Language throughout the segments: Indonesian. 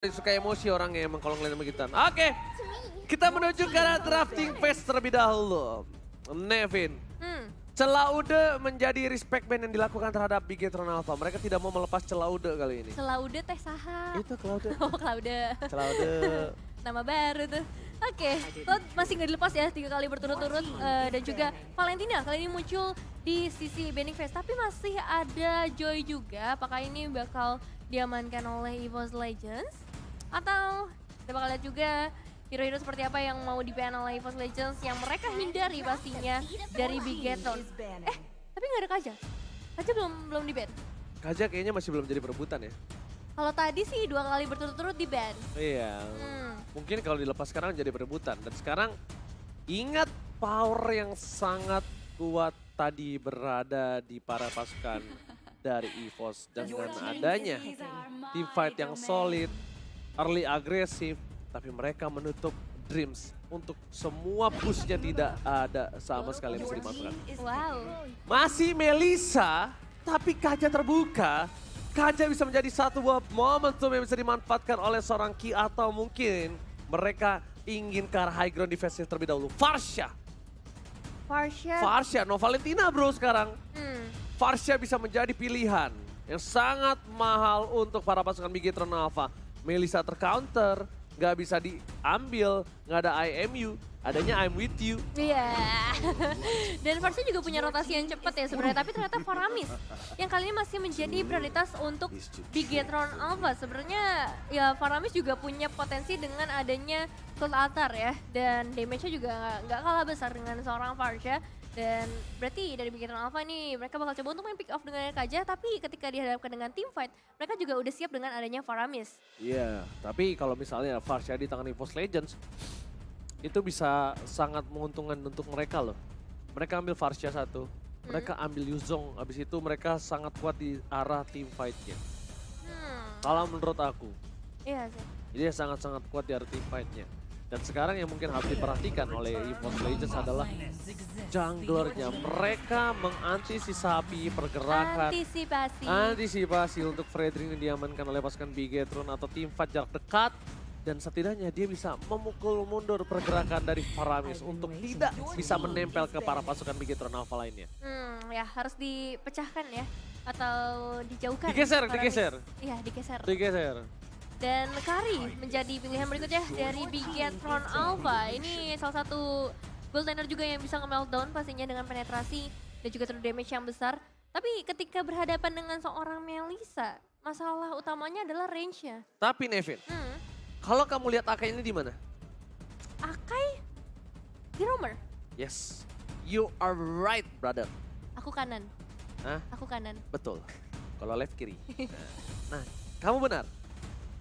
Suka emosi orangnya emang kalau ngeliat begitu. Oke, kita menuju ke arah drafting phase terlebih dahulu. Nevin, Celaude menjadi respect band yang dilakukan terhadap Bigetron Alpha. Mereka tidak mau melepas Celaude kali ini. Celaude teh saha. Itu Celaude. Oh, Claude. Celaude. Nama baru tuh. Oke, Cloud masih nggak dilepas ya 3 kali berturut-turut. Dan juga Valentina kali ini muncul di sisi banning phase. Tapi masih ada Joy juga. Apakah ini bakal diamankan oleh EVOS Legends? Atau kita bakal lihat juga hero-hero seperti apa yang mau di-ban oleh EVOS Legends yang mereka hindari pastinya dari Bigetron. Tapi nggak ada Kaja. Kaja belum di-ban. Kaja kayaknya masih belum jadi perebutan ya. Kalau tadi sih 2 kali berturut-turut di-ban. Iya. Mungkin kalau dilepas sekarang jadi perebutan. Dan sekarang ingat power yang sangat kuat tadi berada di para pasukan dari EVOS. Dengan adanya team fight yang solid, early agresif, tapi mereka menutup Dreams untuk semua pushnya tidak ada sama sekali yang bisa dimasukkan. Wow. Masih Melissa, tapi Kaja terbuka. Kaja bisa menjadi satu buah momentum yang bisa dimanfaatkan oleh seorang Ki atau mungkin mereka ingin ke arah high ground defensive terlebih dahulu. Farsha, no Valentina bro sekarang. Farsha bisa menjadi pilihan yang sangat mahal untuk para pasukan Bigetron Alpha. Melissa tercounter, nggak bisa diambil, nggak ada IMU, adanya I'm with you. Iya. Dan Farsha juga punya rotasi yang cepat ya sebenarnya, tapi ternyata Faramis yang kali ini masih menjadi prioritas untuk Bigetron Alpha. Sebenarnya ya Faramis juga punya potensi dengan adanya Cloud Altar ya, dan damage-nya juga nggak kalah besar dengan seorang Farsha. Dan berarti dari Bigetron Alpha nih mereka bakal coba untuk main pick off dengan Kaja, tapi ketika dihadapkan dengan team fight mereka juga udah siap dengan adanya Faramis. Iya, tapi kalau misalnya Farsha di tangan EVOS Legends, itu bisa sangat menguntungkan untuk mereka loh. Mereka ambil Farsha satu, mereka ambil Yuzong, habis itu mereka sangat kuat di arah team fight-nya. Kalau menurut aku, Iya sih. dia sangat-sangat kuat di arah team fight-nya. Dan sekarang yang mungkin harus diperhatikan oleh EVOS Legends adalah junglernya. Mereka mengantisipasi pergerakan. Antisipasi untuk Fredrin yang diamankan oleh pasukan Bigetron atau tim fight jarak dekat. Dan setidaknya dia bisa memukul mundur pergerakan dari Faramis untuk tidak bisa menempel ke para pasukan Bigetron Alpha lainnya. Ya harus dipecahkan ya. Atau dijauhkan. Digeser. Iya, Digeser. Dan Kari menjadi pilihan berikutnya dari Bigetron Alpha. Ini salah satu gold laner juga yang bisa nge-meltdown pastinya dengan penetrasi dan juga true damage yang besar. Tapi ketika berhadapan dengan seorang Melissa, masalah utamanya adalah range-nya. Tapi Nevin, kalau kamu lihat Akai ini di mana? Akai di roamer. Yes, you are right brother. Aku kanan. Hah? Aku kanan. Betul, kalau left kiri. Nah, kamu benar.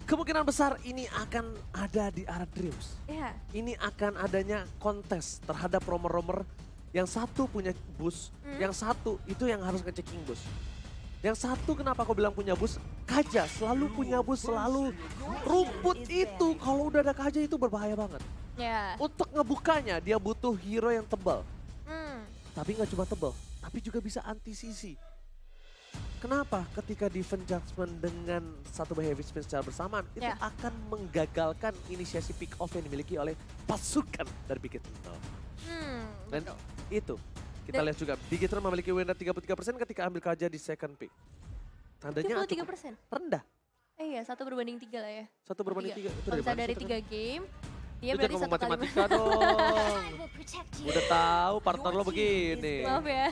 Kemungkinan besar ini akan ada di arah Dreams. Iya. Ini akan adanya kontes terhadap romer-romer yang satu punya bus, yang satu itu yang harus ngechecking bus. Yang satu kenapa aku bilang punya bus? Kaja selalu punya bus, selalu rumput itu kalau udah ada Kaja itu berbahaya banget. Ya. Untuk ngebukanya dia butuh hero yang tebal. Tapi nggak cuma tebal, tapi juga bisa anti-CC. Kenapa? Ketika defense judgment dengan satu heavy spin secara bersamaan, itu akan menggagalkan inisiasi pick off yang dimiliki oleh pasukan dari Bigetron. Dan itu, kita lihat juga Bigetron memiliki win rate 33% ketika ambil Kaja di second pick. Tandanya cukup 33%? rendah. Iya, 1/3 lah ya. 1/3, itu Kalau dari dari 3 game, dia lu berarti jangan ngomong 1 kali matematika dong. Udah tahu partner lo begini. Maaf ya.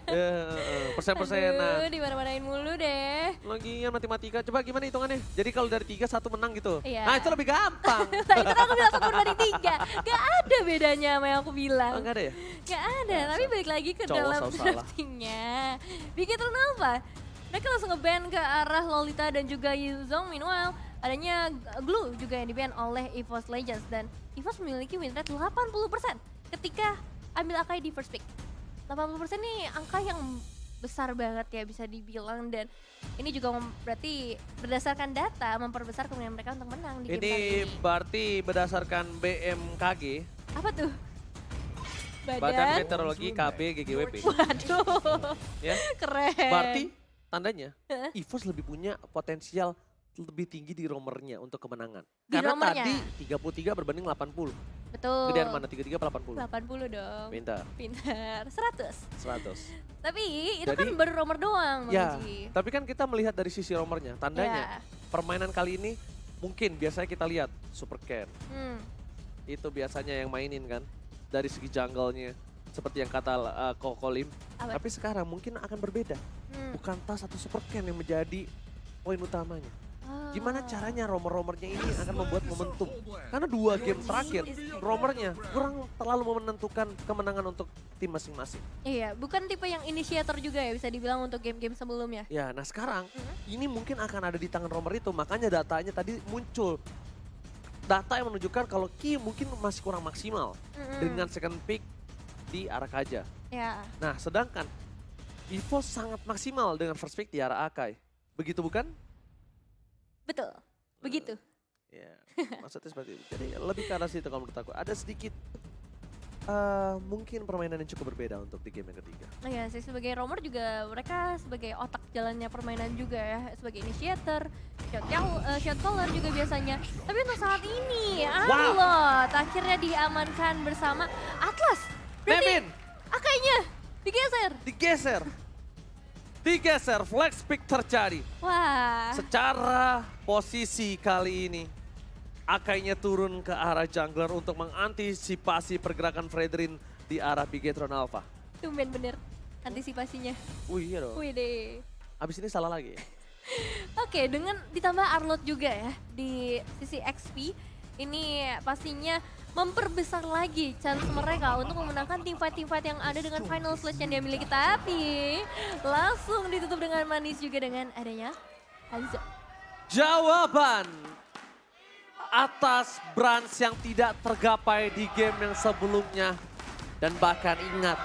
Persen-persenan. Aduh, dimarahin mulu deh. Lagian matematika, coba gimana hitungannya? Jadi kalau dari 3, 1 menang gitu? Iya. Nah itu lebih gampang. Nah itu kan aku bilang 1/3. Gak ada bedanya sama yang aku bilang. Oh, enggak ada ya? Gak ada, tapi balik lagi ke Cowok dalam selalu salah. draftingnya. Bigetron Alpha, mereka langsung nge-ban ke arah Lolita dan juga Yuzong. Meanwhile, adanya Glue juga yang di-ban oleh EVOS Legends. Dan EVOS memiliki win rate 80% ketika ambil Akai di first pick. 80% nih angka yang besar banget ya bisa dibilang, dan ini juga berarti berdasarkan data memperbesar kemungkinan mereka untuk menang di game kali Ini ini. berarti berdasarkan BMKG, Apa tuh? Badan Meteorologi KB GGWP. Waduh, Ya. keren. Berarti tandanya EVOS lebih punya potensial lebih tinggi di romernya untuk kemenangan. Di Karena romernya? tadi 33 berbanding 80. Betul. Gedean mana 33 apa 80? 80 dong. Pintar, Pintar. 100. 100. Tapi itu Jadi- kan baru romer doang, Bang Ya, Uji. tapi kan kita melihat dari sisi romernya. Tandanya Ya. permainan kali ini mungkin biasanya kita lihat Super Ken. Hmm. Itu biasanya yang mainin kan. Dari segi jungle-nya. Seperti yang kata Koko Lim. Apa? Tapi sekarang mungkin akan berbeda. Hmm. Bukan Tas atau Super Ken yang menjadi poin utamanya. Oh. Gimana caranya romer-romernya ini akan membuat momentum. Karena 2 game terakhir, romernya kurang terlalu menentukan kemenangan untuk tim masing-masing. Iya, bukan tipe yang initiator juga ya bisa dibilang untuk game-game sebelumnya. Ya, nah sekarang Mhm. ini mungkin akan ada di tangan romer itu. Makanya datanya tadi muncul. Data yang menunjukkan kalau Ki mungkin masih kurang maksimal Mm-mm. dengan second pick di arah Kaja. Ya, Nah, sedangkan EVOS sangat maksimal dengan first pick di arah Akai. Begitu bukan? betul. Begitu. Ya, maksudnya seperti itu. Jadi lebih ke arah situ kalau menurut aku. Ada sedikit mungkin permainan yang cukup berbeda untuk di game yang ketiga. Oh ya sih, sebagai romer juga mereka sebagai otak jalannya permainan juga ya. Sebagai initiator, shot caller juga biasanya. Tapi untuk saat ini, Arlot akhirnya diamankan bersama Atlas. Berarti Nevin Akainya digeser. digeser, flex pick terjadi. Wah, Secara posisi kali ini, Akainya turun ke arah jungler untuk mengantisipasi pergerakan Fredrin di arah Bigetron Alpha. tumben bener antisipasinya. Wih iya dong, Wih deh. abis ini salah lagi ya? Oke, dengan ditambah Arlot juga ya di sisi XP, ini pastinya memperbesar lagi chance mereka untuk memenangkan teamfight yang ada dengan final sledge yang dia miliki. Tapi langsung ditutup dengan manis juga dengan adanya Hanzo. Jawaban atas Brans yang tidak tergapai di game yang sebelumnya. Dan bahkan ingat,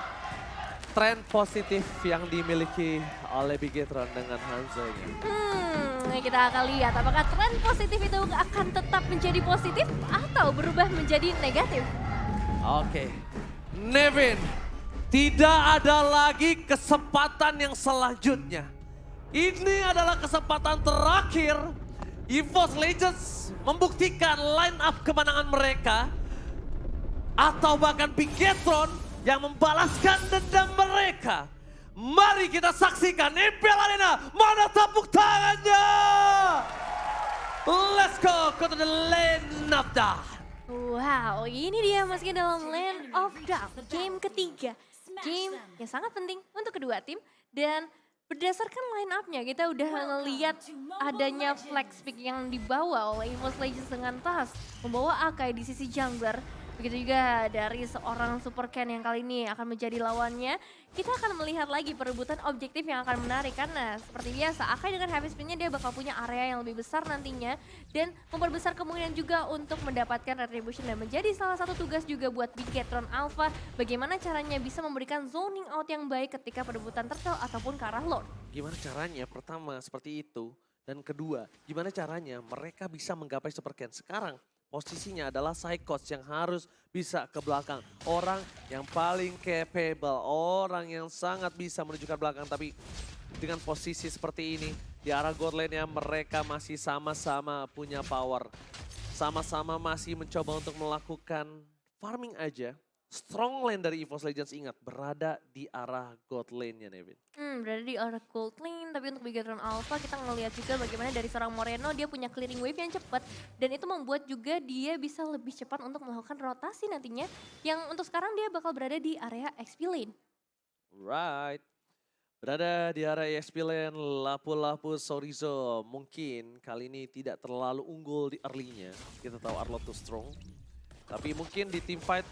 tren positif yang dimiliki oleh Bigetron dengan Hanzo-nya. Kita akan lihat apakah tren positif itu akan tetap menjadi positif atau berubah menjadi negatif. Oke, Nevin, tidak ada lagi kesempatan yang selanjutnya. Ini adalah kesempatan terakhir EVOS Legends membuktikan line up kemenangan mereka. Atau bahkan Bigetron yang membalaskan dendam mereka. Mari kita saksikan Impel Arena, mana tepuk tangannya? Let's go to the lane of death. Wow, ini dia masih dalam Land of Dark, game ketiga. Game yang sangat penting untuk kedua tim dan berdasarkan line up-nya kita udah ngeliat adanya flex pick yang dibawa oleh EVOS Legends dengan Tas membawa Akai di sisi jungler. Begitu juga dari seorang Super Ken yang kali ini akan menjadi lawannya. Kita akan melihat lagi perebutan objektif yang akan menarik karena seperti biasa Akai dengan heavy spin-nya dia bakal punya area yang lebih besar nantinya dan memperbesar kemungkinan juga untuk mendapatkan retribution dan menjadi salah satu tugas juga buat Bigetron Alpha bagaimana caranya bisa memberikan zoning out yang baik ketika perebutan turtle ataupun ke arah Lord. Gimana caranya? Pertama seperti itu. Dan kedua, gimana caranya mereka bisa menggapai Super Ken sekarang? Posisinya adalah Psychos yang harus bisa ke belakang. Orang yang paling capable, orang yang sangat bisa menunjukkan belakang. Tapi dengan posisi seperti ini, di arah god lane-nya mereka masih sama-sama punya power. Sama-sama masih mencoba untuk melakukan farming aja. Strong lane dari EVOS Legends ingat, berada di arah god lane-nya Nevin. Berada di arah gold lane, tapi untuk Bigetron Alpha kita ngelihat juga bagaimana dari seorang Moreno dia punya clearing wave yang cepat dan itu membuat juga dia bisa lebih cepat untuk melakukan rotasi nantinya yang untuk sekarang dia bakal berada di area XP lane. Right. Berada di area EXP lane, Lapu-Lapu Sorizo mungkin kali ini tidak terlalu unggul di early-nya. Kita tahu Arlot too strong. Tapi mungkin di team fight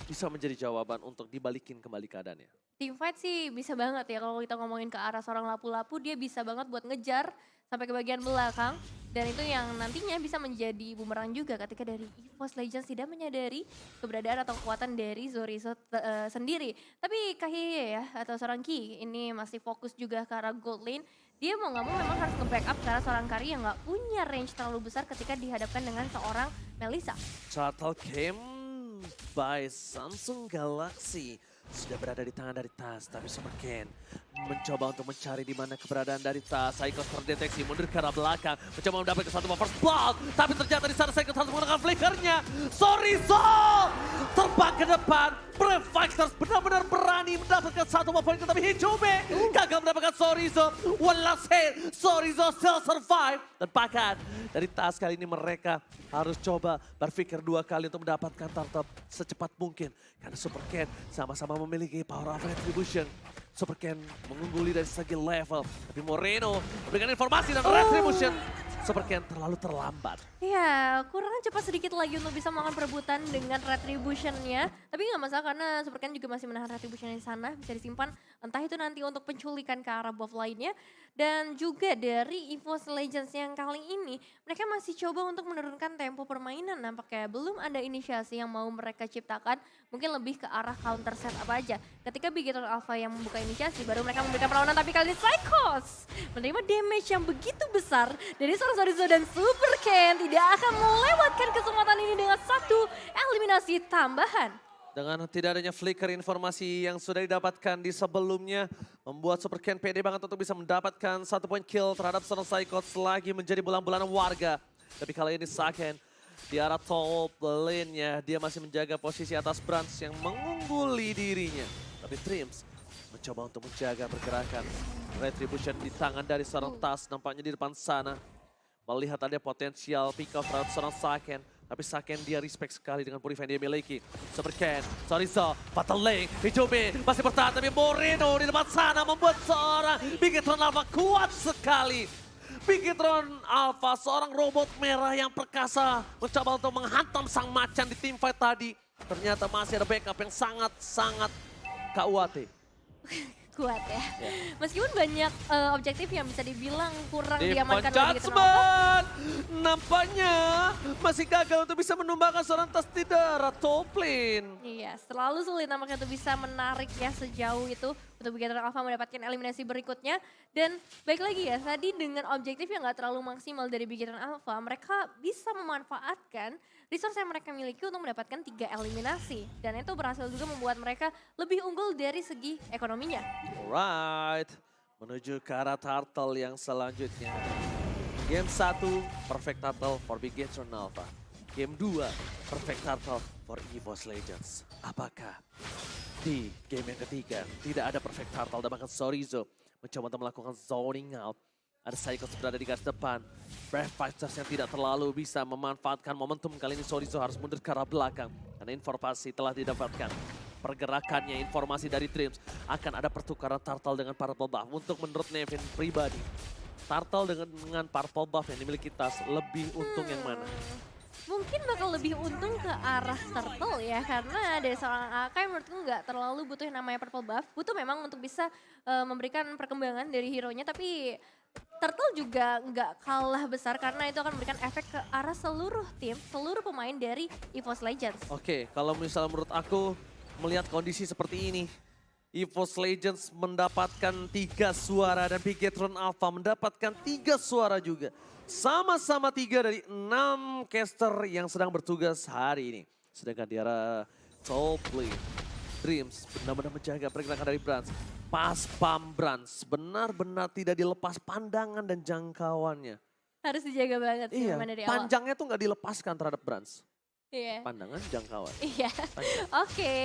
bisa menjadi jawaban untuk dibalikin kembali keadaannya. Teamfight sih bisa banget ya kalau kita ngomongin ke arah seorang Lapu-Lapu dia bisa banget buat ngejar sampai ke bagian belakang. Dan itu yang nantinya bisa menjadi bumerang juga ketika dari EVOS Legends tidak menyadari keberadaan atau kekuatan dari Zorizo sendiri. Tapi Kahiye ya atau seorang Ki ini masih fokus juga ke arah gold lane. Dia mau nggak mau memang harus nge-backup karena seorang Kari yang nggak punya range terlalu besar ketika dihadapkan dengan seorang Melissa. Shuttle came by Samsung Galaxy. sudah berada di tangan dari Tas, tapi Super Ken mencoba untuk mencari di mana keberadaan dari Tas. Cyclops terdeteksi mundur ke arah belakang, mencoba mendapatkan satu first blood, tapi ternyata di sana Cyclops harus menggunakan flickernya. Sorizo terbang ke depan. Brave Fighters benar-benar berani mendapatkan satu poin, tapi Hijube gagal mendapatkan Sorizo. One last hit, Sorizo still survive. Dan bahkan dari Tas kali ini mereka harus coba berpikir 2 kali untuk mendapatkan turtle secepat mungkin. Karena Super Ken sama-sama memiliki power of retribution. Super Ken mengungguli dari segi level. Tapi Moreno memberikan informasi dan retribution. Super Ken terlalu terlambat. Ya, kurang cepat sedikit lagi untuk bisa melakukan perebutan dengan retribution-nya. Tapi nggak masalah karena Super Ken juga masih menahan retribution di sana, bisa disimpan. Entah itu nanti untuk penculikan ke arah buff lainnya. Dan juga dari EVOS Legends yang kali ini, mereka masih coba untuk menurunkan tempo permainan. Nampaknya belum ada inisiasi yang mau mereka ciptakan, mungkin lebih ke arah counter set apa aja. Ketika Bigetron Alpha yang membuka inisiasi, baru mereka memberikan perlawanan, tapi kali ini Psychos menerima damage yang begitu besar dari seorang Sorizo dan Super Ken tidak akan melewatkan kesempatan ini dengan satu eliminasi tambahan. Dengan tidak adanya flicker informasi yang sudah didapatkan di sebelumnya, membuat Super Ken pede banget untuk bisa mendapatkan 1 point kill terhadap seorang Psychots lagi menjadi bulan-bulanan warga. Tapi kali ini Saken di arah top lane-nya, dia masih menjaga posisi atas Brans yang mengungguli dirinya. Tapi Dreams mencoba untuk menjaga pergerakan. Retribution di tangan dari seorang Tas nampaknya di depan sana. Melihat ada potensial pick off terhadap seorang Saken. Tapi Saken dia respect sekali dengan purify yang dia miliki. Super Ken, Sorizo, Fatal Lane, Hijube masih bertahan. Tapi Moreno di depan sana membuat seorang Bigetron Alpha kuat sekali. Bigetron Alpha, seorang robot merah yang perkasa, mencoba untuk menghantam sang macan di teamfight tadi. Ternyata masih ada backup yang sangat-sangat KUAT. Kuat ya. Meskipun banyak objektif yang bisa dibilang kurang Di diamankan oleh Bigetron Alpha. Judgment nampaknya masih gagal untuk bisa menumbangkan seorang Tas di daerah top lane. Iya, selalu sulit nampaknya untuk bisa menarik ya sejauh itu untuk Bigetron Alpha mendapatkan eliminasi berikutnya. Dan baik lagi ya, tadi dengan objektif yang gak terlalu maksimal dari Bigetron Alpha, mereka bisa memanfaatkan resource yang mereka miliki untuk mendapatkan 3 eliminasi. Dan itu berhasil juga membuat mereka lebih unggul dari segi ekonominya. Alright, menuju ke arah turtle yang selanjutnya. Game 1, perfect turtle for Bigetron Alpha. Game 2, perfect turtle for EVOS Legends. Apakah di game yang ketiga tidak ada perfect turtle dan bahkan Sorizo mencoba untuk melakukan zoning out. Ada Cyclops berada di garis depan. Brave Fighters yang tidak terlalu bisa memanfaatkan momentum kali ini. Sorizo harus mundur ke arah belakang. Karena informasi telah didapatkan. Pergerakannya, informasi dari Dreams. Akan ada pertukaran turtle dengan purple buff. Untuk menurut Nevin pribadi, turtle dengan purple buff yang dimiliki Tas lebih untung yang mana? Mungkin bakal lebih untung ke arah turtle ya, karena dari seorang Akai menurutku nggak terlalu butuh yang namanya purple buff. Butuh memang untuk bisa memberikan perkembangan dari hero-nya, tapi turtle juga nggak kalah besar karena itu akan memberikan efek ke arah seluruh tim, seluruh pemain dari EVOS Legends. Oke, kalau misalnya menurut aku melihat kondisi seperti ini, EVOS Legends mendapatkan 3 suara dan Bigetron Alpha mendapatkan 3 suara juga. Sama-sama 3 dari 6 caster yang sedang bertugas hari ini. Sedangkan di arah top lane, Dreams benar-benar menjaga pergerakan dari Brans. Pas pam Brans, benar-benar tidak dilepas pandangan dan jangkauannya. Harus dijaga banget sih Iya, memang dari awal. panjangnya tuh nggak dilepaskan terhadap Brans. Iya. Pandangan, jangkauan. Iya, oke.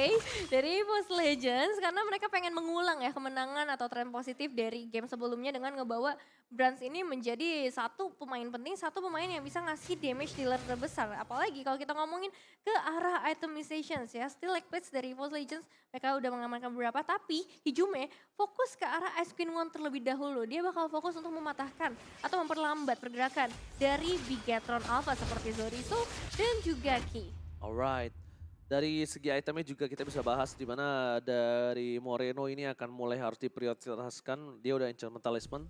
Dari EVOS Legends karena mereka pengen mengulang ya kemenangan atau tren positif dari game sebelumnya dengan ngebawa Brans ini menjadi satu pemain penting, satu pemain yang bisa ngasih damage dealer terbesar. Apalagi kalau kita ngomongin ke arah itemizations ya, still like plates dari EVOS Legends mereka udah mengamankan beberapa, tapi Hijube fokus ke arah Ice Queen One terlebih dahulu. Dia bakal fokus untuk mematahkan atau memperlambat pergerakan dari Bigetron Alpha seperti Sorizo dan juga Ki. Alright, dari segi itemnya juga kita bisa bahas di mana dari Moreno ini akan mulai harus diprioritaskan. Dia udah Enchantment Talisman.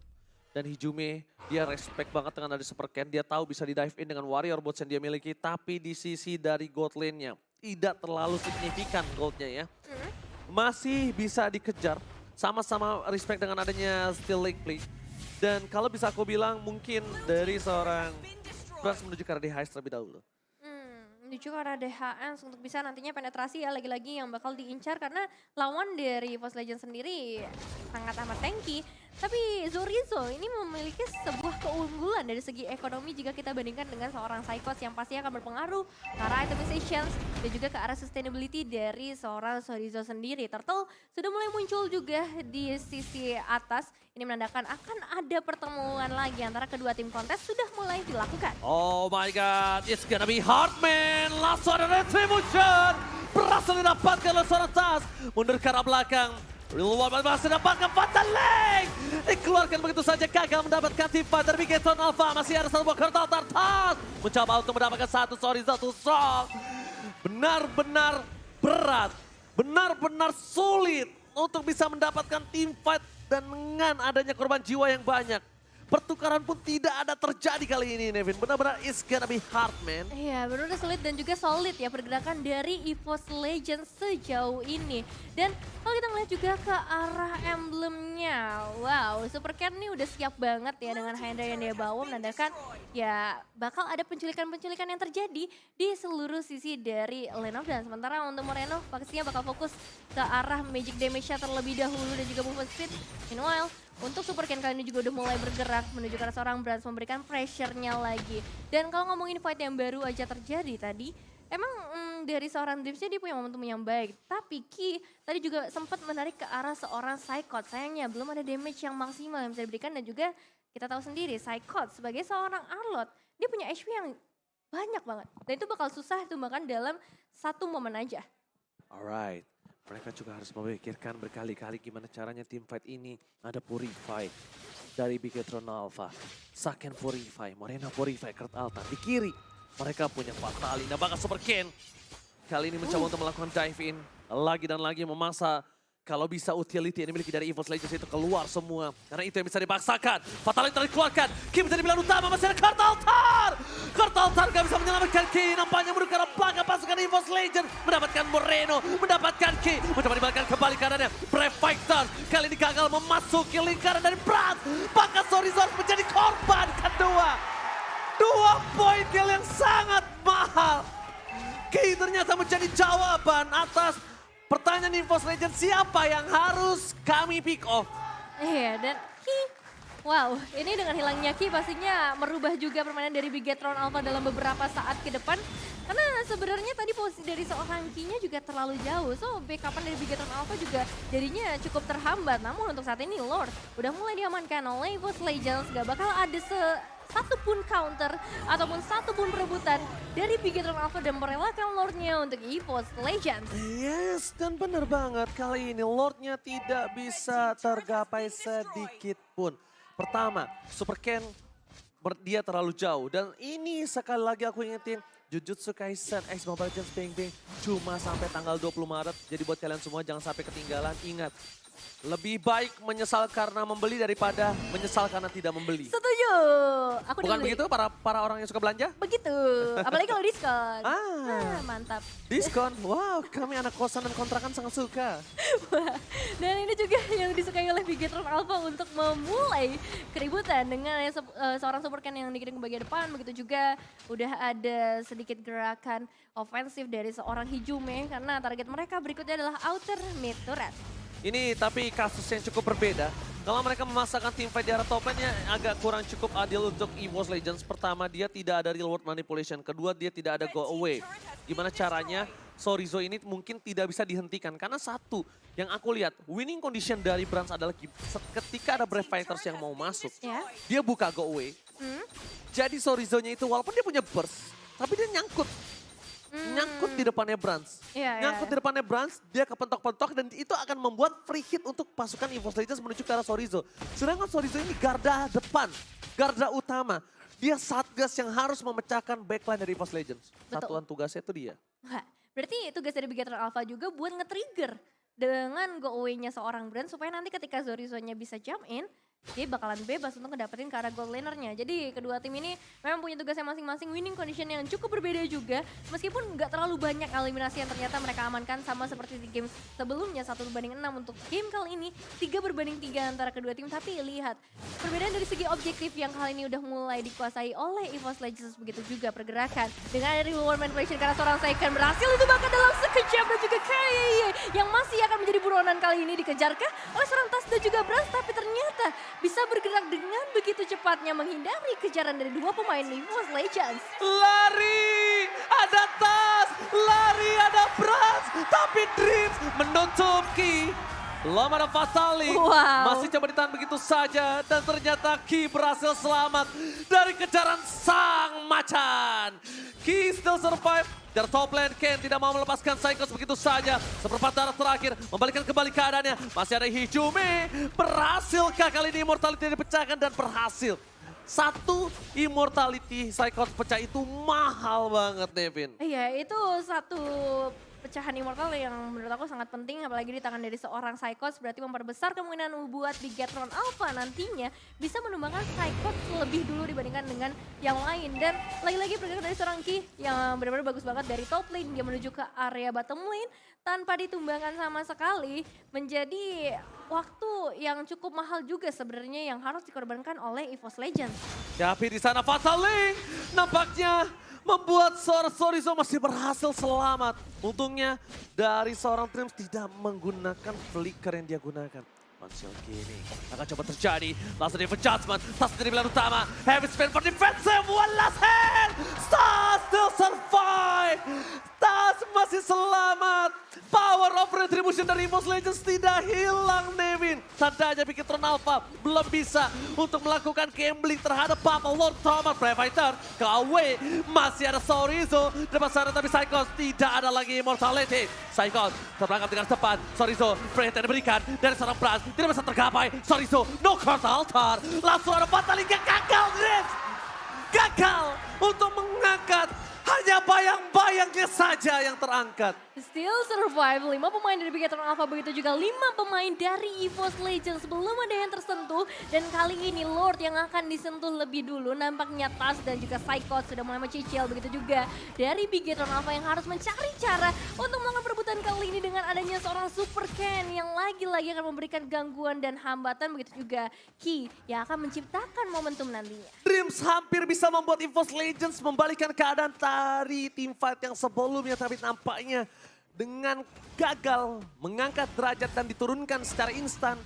Dan Hijube, dia respect banget dengan ada Super Ken. Dia tahu bisa di dive in dengan warrior bots yang dia miliki. Tapi di sisi dari gold lane-nya, tidak terlalu signifikan goldnya ya. Masih bisa dikejar. Sama-sama respect dengan adanya Still Lake Play. Dan kalau bisa aku bilang mungkin dari seorang Brans menuju ke arah di heist terlebih dahulu. Menuju ke arah DHS untuk bisa nantinya penetrasi ya lagi-lagi yang bakal diincar karena lawan dari Evo's Legends sendiri sangat amat tanky. Tapi Zorizo ini memiliki sebuah keunggulan dari segi ekonomi jika kita bandingkan dengan seorang Psychos yang pasti akan berpengaruh ke arah itemizations dan juga ke arah sustainability dari seorang Zorizo sendiri. Turtle sudah mulai muncul juga di sisi atas. Ini menandakan akan ada pertemuan lagi antara kedua tim kontes sudah mulai dilakukan. Oh my god, it's gonna be hard man. Langsung ada retribution. Berhasil didapatkan oleh seorang Tas. Mundur ke arah belakang. Real One berhasil didapatkan Fatal Link. Dikeluarkan begitu saja, gagal mendapatkan tim fight dari Bigetron Alpha. Masih ada satu buah kertas Tas. Mencoba untuk mendapatkan satu Zorizo strong. Benar-benar berat. Benar-benar sulit untuk bisa mendapatkan tim fight dan dengan adanya korban jiwa yang banyak. Pertukaran pun tidak ada terjadi kali ini, Nevin. Benar-benar it's gonna be hard, man. Iya, benar sulit dan juga solid ya pergerakan dari Evo's Legends sejauh ini. Dan kalau kita ngeliat juga ke arah emblemnya, wow, Super Cat ini udah siap banget ya dengan Hydra yang dia bawa, menandakan ya bakal ada penculikan-penculikan yang terjadi di seluruh sisi dari lane up. Dan sementara untuk Moreno pastinya bakal fokus ke arah magic damage-nya terlebih dahulu dan juga movement speed. Meanwhile, untuk Super Ken kali ini juga udah mulai bergerak menuju ke arah seorang Brans, memberikan pressure-nya lagi. Dan kalau ngomongin fight yang baru aja terjadi tadi, emang dari seorang Dreamsnya dia punya momentum yang baik. Tapi Ki tadi juga sempat menarik ke arah seorang Psychot. Sayangnya belum ada damage yang maksimal yang bisa diberikan dan juga kita tahu sendiri Psychot sebagai seorang Arlot, dia punya HP yang banyak banget. Dan itu bakal susah tuh bahkan dalam satu momen aja. Alright. Mereka juga harus memikirkan berkali-kali gimana caranya tim fight ini. Ada Purify dari Bigetron Alpha. Saken Purify, Morena Purify, Kurt Altan. Di kiri mereka punya Fatali. Nah bakal Super Ken. Kali ini mencoba untuk melakukan dive in. Lagi dan lagi memaksa. Kalau bisa utility yang dimiliki dari Evo's Legends itu keluar semua. Karena itu yang bisa dipaksakan. Fatali telah dikeluarkan. Ki menjadi pilihan utama. Masih ada Kurt Altar. Kurt Altar gak bisa menyelamatkan Ki. Nampaknya menuju ke arah belakang pasukan Evo's Legends. Mendapatkan Moreno. Mendapatkan Ki. Mencoba dibalikkan kembali karenanya. Brave Fighters. Kali ini gagal memasuki lingkaran dari Brad. Maka Zorizo menjadi korban kedua. 2 poin kill yang sangat mahal. Ki ternyata menjadi jawaban atas pertanyaan Evo's Legends, siapa yang harus kami pick off? Iya, dan Ki, wow, ini dengan hilangnya Ki pastinya merubah juga permainan dari Bigetron Alpha dalam beberapa saat ke depan. Karena sebenarnya tadi posisi dari seorang Ki-nya juga terlalu jauh. So, backupan dari Bigetron Alpha juga jadinya cukup terhambat. Namun untuk saat ini Lord udah mulai diamankan oleh Evo's Legends. Gak bakal ada satu pun counter ataupun satu pun perebutan dari Bigetron Alpha dan merelakan Lordnya untuk Evo's Legends. Yes, dan benar banget kali ini Lordnya tidak bisa tergapai sedikit pun. Pertama, Super Ken dia terlalu jauh dan ini sekali lagi aku ingetin Jujutsu Kaisen X Mobile Legends Bang Bang cuma sampai tanggal 20 Maret. Jadi buat kalian semua jangan sampai ketinggalan. Ingat, lebih baik menyesal karena membeli daripada menyesal karena tidak membeli. Setuju. Aku Bukan dibeli. begitu para orang yang suka belanja? Begitu. Apalagi kalau diskon. Ah. Mantap. Diskon, wow kami anak kosan dan kontrakan sangat suka. Dan ini juga yang disukai oleh Bigetron Alpha untuk memulai keributan dengan seorang Super Ken yang dikirim ke bagian depan. Begitu juga udah ada sedikit gerakan ofensif dari seorang Hijume karena target mereka berikutnya adalah outer mid turret. Ini tapi kasus yang cukup berbeda. Kalau mereka memasakkan tim fight di arah top lane-nya agak kurang cukup adil untuk Evo's Legends. Pertama, dia tidak ada real world manipulation. Kedua, dia tidak ada go away. Gimana caranya Zorizo ini mungkin tidak bisa dihentikan. Karena satu, yang aku lihat, winning condition dari Brans adalah ketika ada Brave Fighters yang mau masuk, Ya. dia buka go away. Jadi Zorizo-nya itu walaupun dia punya burst, tapi dia nyangkut. Nyangkut di depannya Brans. Iya, Nyangkut di depannya Brans, dia kepentok-pentok dan itu akan membuat free hit untuk pasukan Evo's Legends menuju ke arah Zorizo. Sedangkan Zorizo ini garda depan, garda utama. Dia Satgas yang harus memecahkan backline dari Evo's Legends. Betul. Satuan tugasnya itu dia. Wah, berarti tugas dari Bigetron Alpha juga buat nge-trigger dengan go away-nya seorang brand supaya nanti ketika Zorizo-nya bisa jump in, dia bakalan bebas untuk ngedapetin ke arah gold lanernya. Jadi kedua tim ini memang punya tugasnya masing-masing, winning condition yang cukup berbeda juga. Meskipun nggak terlalu banyak eliminasi yang ternyata mereka amankan, sama seperti di game sebelumnya 1-6 untuk game kali ini 3-3 antara kedua tim. Tapi lihat perbedaan dari segi objektif yang kali ini udah mulai dikuasai oleh EVOS Legends, begitu juga pergerakan. Dengan ada reward manipulation karena seorang Saiken berhasil ditembakkan dalam sekejap, dan juga KYY yang masih akan menjadi buronan kali ini dikejarkah oleh seorang Tas dan juga Brans, tapi ternyata bisa bergerak dengan begitu cepatnya menghindari kejaran dari dua pemain EVOS Legends. Lari, ada Tas, lari, ada Brans, tapi Dreams menutup Ki. Belum ada Fatali, masih coba ditahan begitu saja, dan ternyata Ki berhasil selamat dari kejaran sang macan. Ki still survive. Dari top lane, Ken tidak mau melepaskan Psychos begitu saja. Seperempat darah terakhir, membalikan kembali keadaannya. Masih ada Hijume, berhasilkah kali ini Immortality dipecahkan dan berhasil. Satu Immortality Psychos pecah itu mahal banget, Nevin. Iya, itu satu pecahan immortal yang menurut aku sangat penting, apalagi di tangan dari seorang Psychos, berarti memperbesar kemungkinan buat Bigetron Alpha nantinya bisa menumbangkan Psychos lebih dulu dibandingkan dengan yang lain. Dan lagi-lagi pergerakan dari seorang Ki yang benar-benar bagus banget dari top lane, dia menuju ke area bottom lane tanpa ditumbangkan sama sekali, menjadi waktu yang cukup mahal juga sebenarnya yang harus dikorbankan oleh EVOS Legends. Tapi di sana Fatali nampaknya membuat seorang Sorizo masih berhasil selamat. Untungnya dari seorang Dreams tidak menggunakan flicker yang dia gunakan. Mansell gini akan coba terjadi. Langsung di adjustment. Tas dari pilihan utama. Heavy spin for defensive. One last hand. Stas still survive. Tas masih selamat. Power of retribution dari EVOS Legends tidak hilang, Nevin. Tandanya Bigetron Alpha belum bisa untuk melakukan gambling terhadap Papa Lord Thomas. Brave Fighter ke away. Masih ada Sorizo. Depan sana tapi Psychos tidak ada lagi Immortality. Psychos terperangkap dengan tepat. Sorizo Brave yang diberikan dari seorang Brans. Tidak bisa tergapai. Sorizo no court altar. Langsung ada Fatali gagal Dreams. Gagal untuk mengangkat. Hanya bayang-bayangnya saja yang terangkat. Still survive, 5 pemain dari Bigetron Alpha, begitu juga 5 pemain dari EVOS Legends. Belum ada yang tersentuh, dan kali ini Lord yang akan disentuh lebih dulu. Nampaknya Tas dan juga Psychos sudah mulai mencicil, begitu juga dari Bigetron Alpha yang harus mencari cara untuk melakukan perebutan kali ini dengan adanya seorang Super Ken yang lagi-lagi akan memberikan gangguan dan hambatan, begitu juga Ki yang akan menciptakan momentum nantinya. Dreams hampir bisa membuat EVOS Legends membalikan keadaan dari tim fight yang sebelumnya, tapi nampaknya dengan gagal mengangkat derajat dan diturunkan secara instan,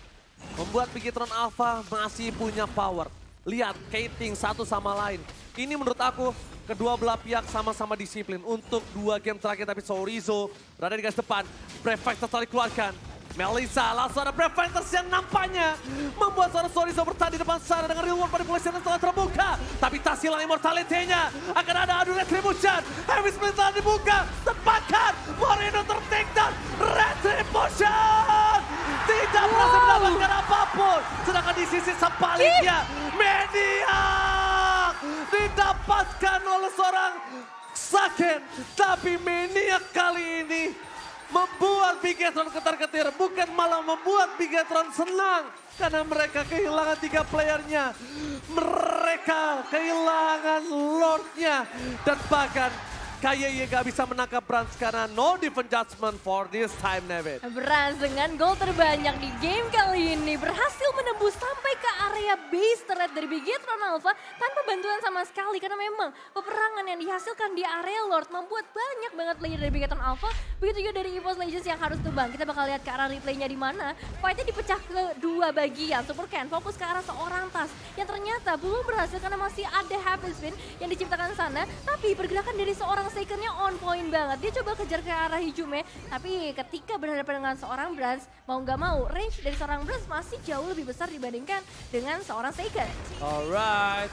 membuat Bigetron Alpha masih punya power. Lihat, Kating satu sama lain. Ini menurut aku kedua belah pihak sama-sama disiplin untuk 2 game terakhir, tapi Sorizo berada di garis depan. Brave Fighters telah dikeluarkan. Melissa langsung ada Brave Fighters yang nampaknya membuat seorang Sorizo bertahan di depan sana dengan reward manipulation yang telah terbuka. Tapi tas hilang immortality-nya. Akan ada adu retribution. Heavy split telah dibuka. Tepakan. Moreno ter-take down. Retribution. Tidak berhasil mendapatkan apapun. Sedangkan di sisi sebaliknya. Maniac. Didapatkan oleh seorang Saken. Tapi Maniac kali ini membuat Bigetron ketar-ketir, bukan malah membuat Bigetron senang. Karena mereka kehilangan 3 playernya. Mereka kehilangan Lordnya. Dan bahkan KYY gak bisa menangkap Brans karena no defense judgment for this time, Nevin. Brans dengan gol terbanyak di game kali ini berhasil menembus sampai ke area base turret dari Bigetron Alpha tanpa bantuan sama sekali, karena memang peperangan yang dihasilkan di area Lord membuat banyak banget player dari Bigetron Alpha, begitu juga dari EVOS Legends yang harus tumbang. Kita bakal lihat ke arah replaynya di mana fightnya dipecah ke 2 bagian. Super Ken fokus ke arah seorang Tas yang ternyata belum berhasil karena masih ada happy spin yang diciptakan sana, tapi pergerakan dari seorang Saiken-nya on point banget. Dia coba kejar ke arah Hijume, tapi ketika berhadapan dengan seorang Brans, mau nggak mau range dari seorang Brans masih jauh lebih besar dibandingkan dengan seorang Saiken. Alright,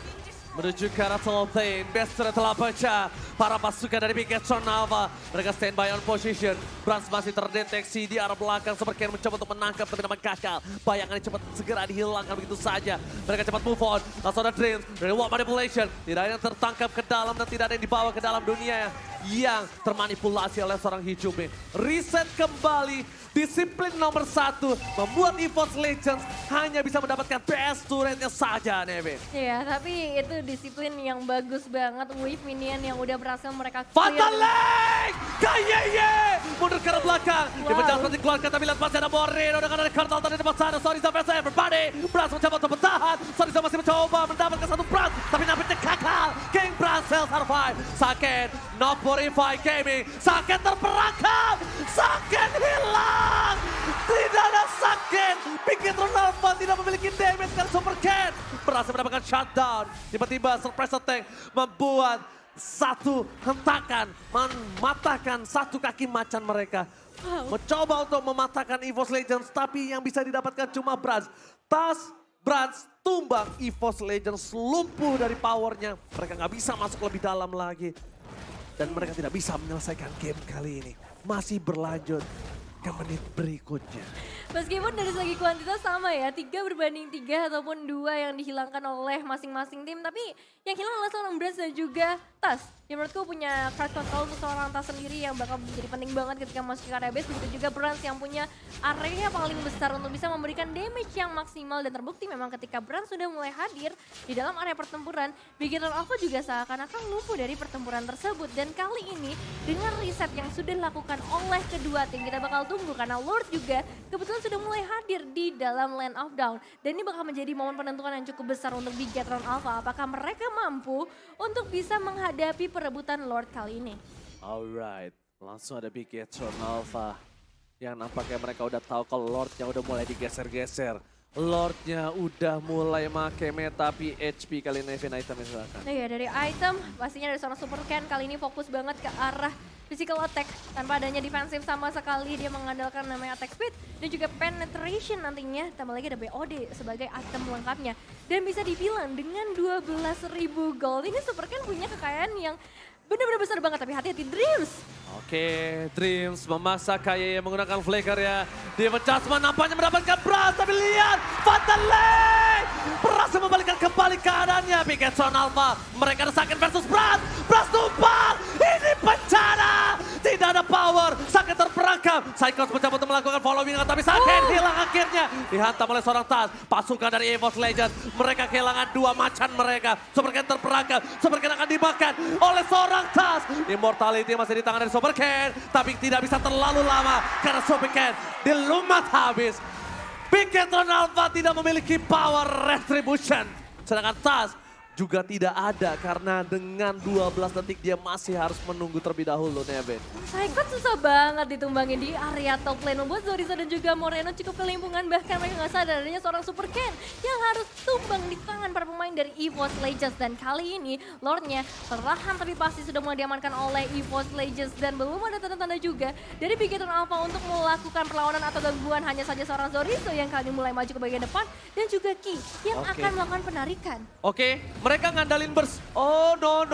menuju ke arah top lane. Best telah pecah. Para pasukan dari Bigetron Alpha, mereka standby on position. Brans masih terdeteksi di arah belakang. Super Ken mencoba untuk menangkap, tapi namun gagal. Bayangannya cepat segera dihilangkan begitu saja. Mereka cepat move on. Langsung ada Dreams, reward manipulation. Tidak ada yang tertangkap ke dalam dan tidak ada yang dibawa ke dalam dunia yang termanipulasi oleh seorang Hijumi. Reset kembali, disiplin nomor 1 membuat EVOS Legends hanya bisa mendapatkan PS turretnya saja, Nevin. Iya, tapi itu disiplin yang bagus banget. Wave minion yang udah berhasil mereka Fatal Link! Kayeye! Mundur ke arah belakang. Wow. Dia menjauhkan dikeluarkan, tapi lihat masih ada Moreno dengan ada Kartal tadi di depan sana. Soriza versus everybody. Brans mencoba untuk bertahan. Soriza masih mencoba mendapatkan satu Brans, tapi nampaknya kakal. King Brans survive. Saken, not Purify Gaming. Saken terperangkap. Saken hilang. Tidak ada Saken. Piketron Alpha tidak memiliki damage kan Super Cat. Berhasil mendapatkan shutdown. Tiba-tiba surprise attack membuat satu hentakan mematahkan satu kaki macan mereka. Mencoba untuk mematahkan EVOS Legends, tapi yang bisa didapatkan cuma Brans. Brans tumbang, EVOS Legends lumpuh dari powernya. Mereka nggak bisa masuk lebih dalam lagi. Dan mereka tidak bisa menyelesaikan game kali ini. Masih berlanjut ke menit berikutnya. Meskipun dari segi kuantitas sama ya, 3-3 ataupun 2 yang dihilangkan oleh masing-masing tim. Tapi yang hilang adalah seorang Brans dan juga Tas. Yang menurutku punya card control untuk seorang Tas sendiri yang bakal menjadi penting banget ketika masuk ke area base. Begitu juga Brans yang punya area paling besar untuk bisa memberikan damage yang maksimal. Dan terbukti memang ketika Brans sudah mulai hadir di dalam area pertempuran, Beginner Alpha juga seakan-akan lumpuh dari pertempuran tersebut. Dan kali ini dengan reset yang sudah dilakukan oleh kedua tim, kita bakal tunggu karena Lord juga kebetulan sudah mulai hadir di dalam Land of Dawn. Dan ini bakal menjadi momen penentuan yang cukup besar untuk Bigetron Alpha. Apakah mereka mampu untuk bisa menghadapi perebutan Lord kali ini? Alright, langsung ada Bigetron Alpha. Yang nampaknya mereka udah tahu kalau Lordnya udah mulai digeser-geser. Lordnya udah mulai make meta PHP kali ini Nevin item misalkan. Nah ya dari item, pastinya dari seorang Super Ken kali ini fokus banget ke arah physical attack. Tanpa adanya defensif sama sekali, dia mengandalkan namanya attack speed dan juga penetration nantinya. Tambah lagi ada BOD sebagai item lengkapnya. Dan bisa dibilang dengan 12.000 gold, ini Super Ken punya kekayaan yang benar-benar besar banget. Tapi hati-hati Dreams. Oke, Dreams memaksa Kayeye menggunakan flicker ya. Dia Jasmine nampaknya mendapatkan Brans, tapi lihat Fatal Link berhasil membalikkan kembali keadaannya. Bigetron Alpha, mereka desakan versus Brans. Brans tumpang, ini bencana. Tidak ada power, Saken terperangkap. Cyclops mencoba untuk melakukan following, tapi Saken hilang akhirnya. Dihantam oleh seorang Tas, pasukan dari EVOS Legends. Mereka kehilangan 2 macan mereka. Super Ken terperangkap, Super Ken akan dimakan oleh seorang Tas. Immortality masih di tangan dari Super Ken, tapi tidak bisa terlalu lama karena Super Ken dilumat habis. Bigetron Alpha tidak memiliki power retribution, sedangkan Tas juga tidak ada karena dengan 12 detik dia masih harus menunggu terlebih dahulu, Nevin. Cyclops susah banget ditumbangin di area top lane, membuat Zoriza dan juga Moreno cukup kelimpungan. Bahkan mereka nggak sadar adanya seorang Super Ken yang harus tumbang di tangan para pemain dari EVOS Legends. Dan kali ini Lordnya perlahan tapi pasti sudah mulai diamankan oleh EVOS Legends. Dan belum ada tanda-tanda juga dari Bigetron Alpha untuk melakukan perlawanan atau gangguan. Hanya saja seorang Zoriza yang kali ini mulai maju ke bagian depan dan juga Ki yang akan melakukan penarikan. Oke, mereka ngandalin burst. Oh no.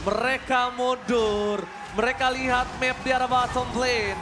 Mereka mundur. Mereka lihat map di arah bottom lane.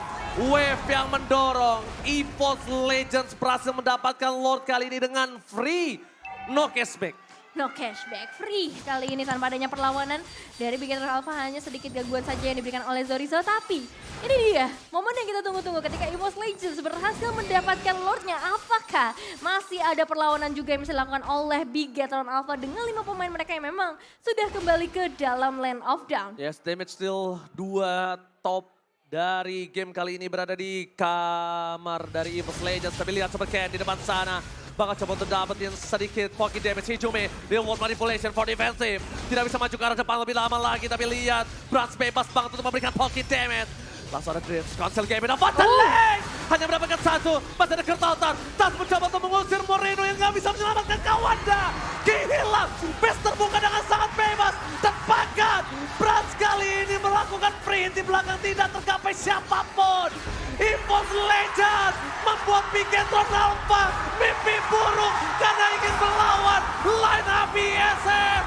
Wave yang mendorong. EVOS Legends berhasil mendapatkan Lord kali ini dengan free. No cashback. No cashback, free kali ini tanpa adanya perlawanan dari Bigetron Alpha. Hanya sedikit gangguan saja yang diberikan oleh Zoriza. Tapi ini dia momen yang kita tunggu-tunggu ketika EVOS Legends berhasil mendapatkan Lordnya. Apakah masih ada perlawanan juga yang bisa dilakukan oleh Bigetron Alpha dengan 5 pemain mereka yang memang sudah kembali ke dalam Land of Dawn? Yes, damage still 2 top dari game kali ini berada di kamar dari EVOS Legends. Tapi lihat Super Ken di depan sana. Bakal coba untuk dapetin sedikit pocket damage. Hijumi, real world manipulation for defensive. Tidak bisa maju ke arah depan lebih lama lagi. Tapi lihat, Brans bebas banget untuk memberikan pocket damage. Langsung ada Dreams, cancel game, dan Fatal Link hanya mendapatkan 1. Masih ada Kertautan, Tas mencoba untuk mengusir Moreno yang gak bisa menyelamatkan kawannya. Hilang, base terbuka dengan sangat bebas dan pakat. Brans kali ini melakukan free di belakang, tidak tergapai siapapun. EVOS Legends membuat Bigetron Alpha mimpi buruk karena ingin melawan line up ISM.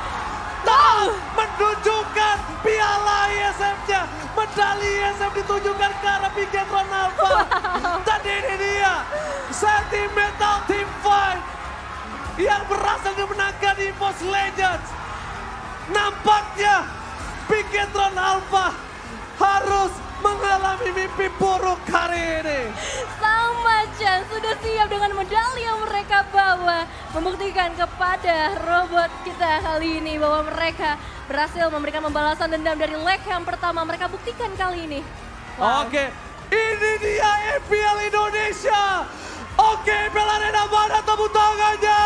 Tak menunjukkan piala ISM-nya. Medali ISM ditujukan ke arah Bigetron Alpha. Dan ini dia Sentimental Team Fight yang berhasil dimenangkan EVOS Legends. Nampaknya Bigetron Alpha harus mengalami mimpi buruk hari ini. Sama Chan sudah siap dengan medali yang mereka bawa. Membuktikan kepada robot kita kali ini bahwa mereka berhasil memberikan pembalasan dendam dari leg yang pertama. Mereka buktikan kali ini. Wow. Oke, ini dia EPL Indonesia. Oke, EPL Arena, mana tepuk tangannya?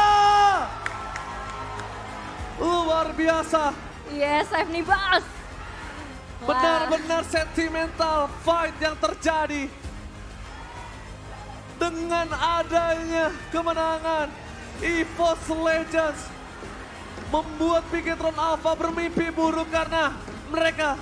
Luar biasa. Yes, Ivni Bas. Benar-benar sentimental fight yang terjadi. Dengan adanya kemenangan, EVOS Legends membuat Bigetron Alpha bermimpi buruk karena mereka